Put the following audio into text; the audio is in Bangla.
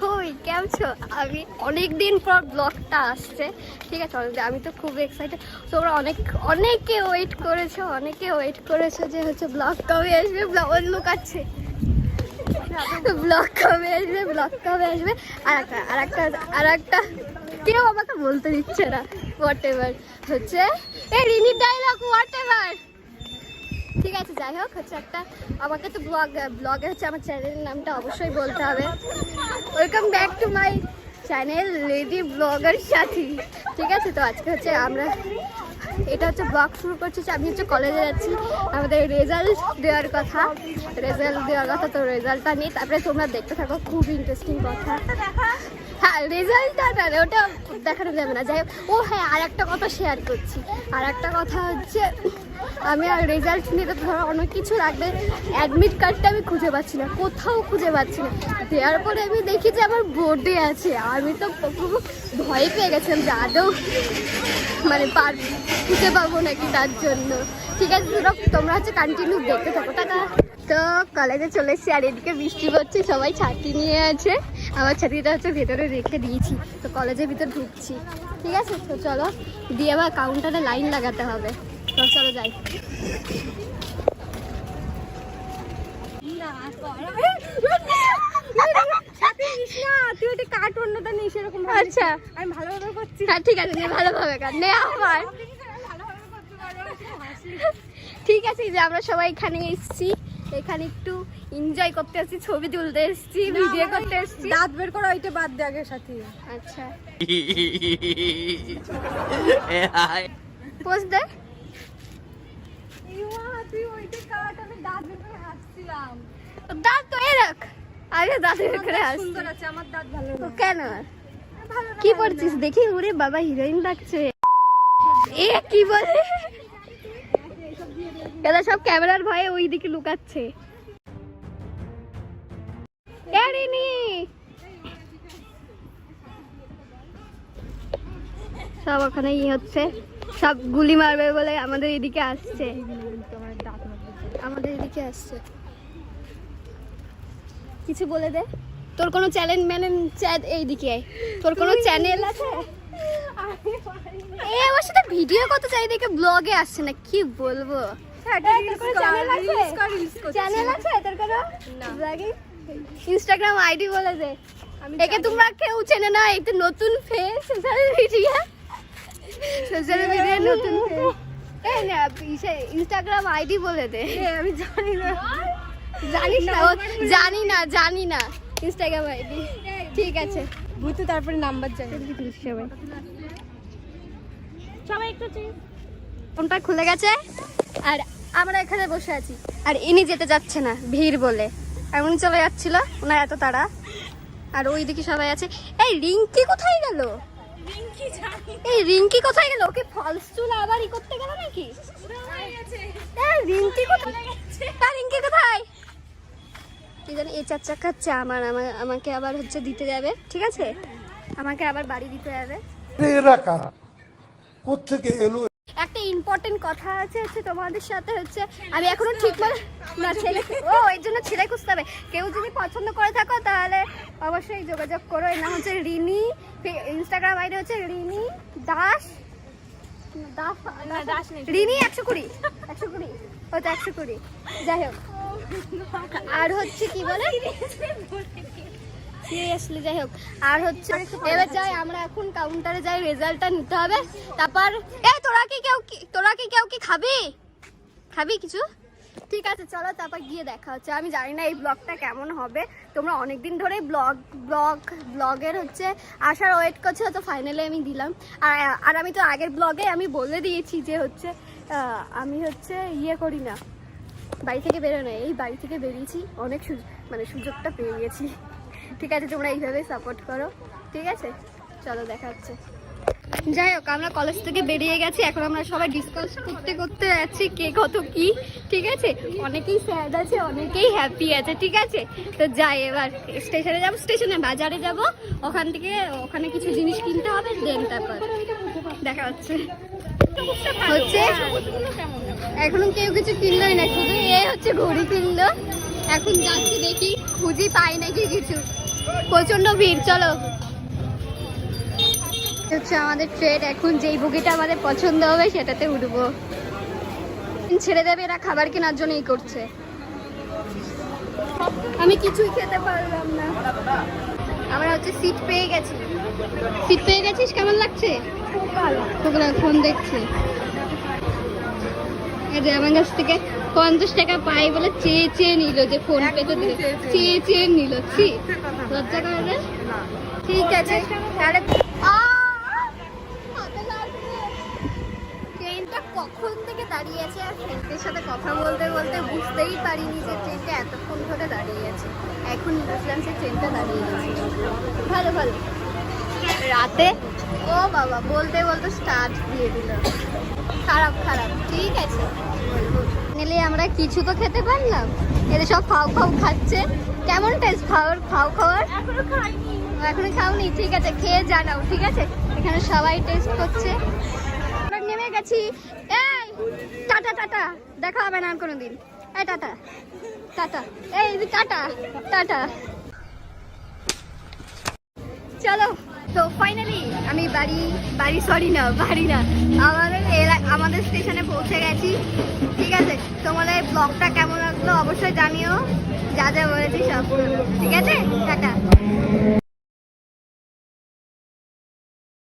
কই কেমন আছো? আমি অনেকদিন পর ব্লগটা আসছে, ঠিক আছে। আমি তো খুব এক্সাইটেড। তোমরা অনেকে ওয়েট করেছো যে হচ্ছে ব্লগ কবে আসবে, ব্লগ লুকাচ্ছে ব্লগ কবে আসবে। আর একটা কেউ আমাকে বলতে দিচ্ছে না, হোয়াট এভার হচ্ছে এই রিনির ডায়লগ হোয়াট এভার, ঠিক আছে। যাই হোক হচ্ছে একটা আমাকে তো ব্লগে হচ্ছে আমার চ্যানেলের নামটা অবশ্যই বলতে হবে। Welcome back to my channel lady blogger সাথী, ঠিক আছে। তো আজকে হচ্ছে আমরা এটা হচ্ছে ব্লগ শুরু করছি। আমি হচ্ছে কলেজে যাচ্ছি, আমাদের রেজাল্ট দেওয়ার কথা, তো রেজাল্টটা নিয়ে তারপরে তোমরা দেখতে থাকো, খুব ইন্টারেস্টিং কথা। হ্যাঁ রেজাল্টটা না, ওটা দেখানো যাবে না। যাই হোক, ও হ্যাঁ আর একটা কথা শেয়ার করছি। আর একটা কথা হচ্ছে আমি আর রেজাল্ট নিয়ে তো ধরো অনেক কিছু লাগবে, অ্যাডমিট কার্ডটা আমি খুঁজে পাচ্ছি না, কোথাও খুঁজে পাচ্ছি না। দেওয়ার পরে আমি দেখি যে আমার বোর্ডে আছে। আমি তো ভয় পেয়ে গেছিলাম যে আদৌ মানে খুঁজে পাবো নাকি, তার জন্য। ঠিক আছে তোমরা হচ্ছে কন্টিনিউ দেখতে থাকো। টাকা তো কলেজে চলে এসেছি, আর এদিকে বৃষ্টি পড়ছে, সবাই ছাতি নিয়ে আছে। আমার ছাতিটা হচ্ছে ভেতরে রেখে দিয়েছি, তো কলেজের ভিতর ঢুকছি, ঠিক আছে। তো চলো দিয়ে আবার কাউন্টারে লাইন লাগাতে হবে, তো চলো যাই। আচ্ছা আমি ভালোভাবে করছি, হ্যাঁ ঠিক আছে ভালোভাবে কাট নে আমার, ঠিক আছে। যে আমরা সবাই এখানে এসেছি, এখানে একটু এনজয় করতে আসছি, ছবি তুলতে এসেছি, ভিডিও করতে এসেছি। দাঁত বের করো, ওইটা বাদ দে আগে সাথে। আচ্ছা পোজ দে। তুই ওইটা কাট, আমি দাঁত বের করে হাসছিলাম। দাঁত তো রাখ, আগে দাঁত বের করে হাস। সুন্দর আছে, আমার দাঁত ভালো না। কেন কি পড়ছিস দেখি? ওরে বাবা হিরোইন লাগছে। এ কি বলে? এরা সব ক্যামেরার ভয়ে ওই দিকে লুকাচ্ছে। সব ওখানে হচ্ছে, সব গুলি মারবে বলে আমাদের এদিকে আসছে, কিছু বলে দে। তোর কোনো চ্যানেল এইদিকে, তোর কোনো চ্যানেল আছে? এ ওর সাথে ভিডিও কত চাই দেখে ব্লগে আসছে না, কি বলবো। চ্যানেল আছে তোর কোনো? ইনস্টাগ্রাম আইডি বলে দে। একে তোমরা কেউ চেনে না, একটু নতুন ফেস সোশ্যাল মিডিয়া নতুন ফেস। ইনস্টাগ্রাম আইডি বলে দে। আমি জানি না ইনস্টাগ্রাম আইডি, ঠিক আছে। বুঝতে তারপরে নাম্বার জানি সবাই একটু ফোনটা খুলে গেছে, আর আমরা এখানে বসে আছি, আর ইনি যেতে যাচ্ছে না ভিড় বলে, এমন চলে যাচ্ছিল ওনার এত তাড়া। আর ওই দিকে সবাই আছে। এই রিঙ্কি কোথায় গেল? রিঙ্কি কোথায় গেল? ওকে ফলস চুল আবার করতে গেল নাকি? রিঙ্কি কোথায়? রিঙ্কি কোথায় কি জানি? এই 4 চাকা খাচ্ছে, আমাকে আবার হচ্ছে দিতে যাবে, ঠিক আছে। আমাকে আবার বাড়ি দিতে যাবে। একটা ইম্পর্টেন্ট কথা আছে হচ্ছে তোমাদের সাথে হচ্ছে, আমি এখনো ঠিক না ছেলে, এর জন্য ছেলে খুঁজতে হবে। কেউ যদি পছন্দ করে থাকো তাহলে অবশ্যই যোগাযোগ করো। এর নাম হচ্ছে রিনি, ইনস্টাগ্রাম আইডি হচ্ছে রিনি দাস, রিনি 120 হয়তো 120, যাই হোক। আর হচ্ছে কি বলে সিরিয়াসলি, যাই হোক। আর হচ্ছে এবার যাই আমরা এখন কাউন্টারে যাই, রেজাল্টটা নিতে হবে। তারপর তোরা কি কেউ খাবি কিছু? ঠিক আছে চলো তারপর গিয়ে দেখা হচ্ছে। আমি জানি না এই ব্লগটা কেমন হবে, তোমরা অনেকদিন ধরে ব্লগের হচ্ছে আসার ওয়েট করছো, তো ফাইনালি আমি দিলাম। আর আমি তো আগের ব্লগে আমি বলে দিয়েছি যে হচ্ছে আমি হচ্ছে করি না, বাড়ি থেকে বেরোয় না। এই বাড়ি থেকে বেরিয়েছি, অনেক সুযোগটা পেয়ে গেছি, ঠিক আছে। তোমরা এইভাবে সাপোর্ট করো, ঠিক আছে। চলো দেখা হচ্ছে। যাই হোক আমরা কলেজ থেকে বেরিয়ে গেছি, এখন আমরা সবাই ডিসকাস করতে যাচ্ছি কে কত কি, ঠিক আছে। অনেকেই স্যাড আছে, অনেকেই হ্যাপি আছে, ঠিক আছে। তো যাই এবার স্টেশনে যাবো, বাজারে যাব, ওখানে কিছু জিনিস কিনতে হবে, দেন তারপর দেখা হচ্ছে। এখনো কেউ কিছু কিনলোই না, শুধু হচ্ছে ঘড়ি কিনলো। এখন যাচ্ছি, দেখি খুঁজি পাই নাকি কিছু। প্রচন্ড ভিড়, চলো। হচ্ছে আমাদের ট্রেন, এখন যেই বগিটা আমাদের পছন্দ হবে সেটাতে উঠবো। ছেড়ে দেবে, এরা খাবার কেনার জন্যই করছে। আমি কিছুই খেতে পারলাম না। আমরা হচ্ছে সিট পেয়ে গেছি। সিট পেয়ে গেছিস, কেমন লাগছে? খুব ভালো। তোমরা ফোন দেখছি, এই যে আমার কাছ থেকে 50 টাকা পাই বলে চেয়ে চেয়ে নিল, যে ফোন পেতে দিলে চেয়ে চেয়ে নিল। লজ্জা করে না? ঠিক আছে তাহলে। ট্রেনটা কখন থেকে দাঁড়িয়ে আছে, আর ফ্রেন্ডদের সাথে কথা বলতে বলতে বুঝতেই পারিনি যে ট্রেনটা এতক্ষণ ধরে দাঁড়িয়ে আছে। এখন বুঝলাম যে ট্রেনটা দাঁড়িয়ে গেছে। ভালো ভালো। রাতে ও বাবা, বলতে বলতে স্টার্ট দিয়ে দিল। খারাপ খারাপ, ঠিক আছে। নিলে আমরা কিছু তো খেতে পারলাম, এদের সব ফাউ ফাউ খাচ্ছে। কেমন টেস্ট খাওয়ার? খাওয়ার এখনো খাইনি। এখনো খাওনি? ঠিক আছে, খেয়ে জানাও। ঠিক আছে, এখানে সবাই টেস্ট করছে। আমরা নেমে গেছি। এই টাটা টাটা, দেখা হবে না আর কোনোদিন। এই টাটা টাটা, এই টাটা টাটা। চলো, তো ফাইনালি আমি আমাদের স্টেশনে পৌঁছে গেছি। ঠিক আছে, তোমাদের ব্লগটা কেমন লাগলো অবশ্যই জানিও। যা যা বলেছি সব। ঠিক আছে, টাটা।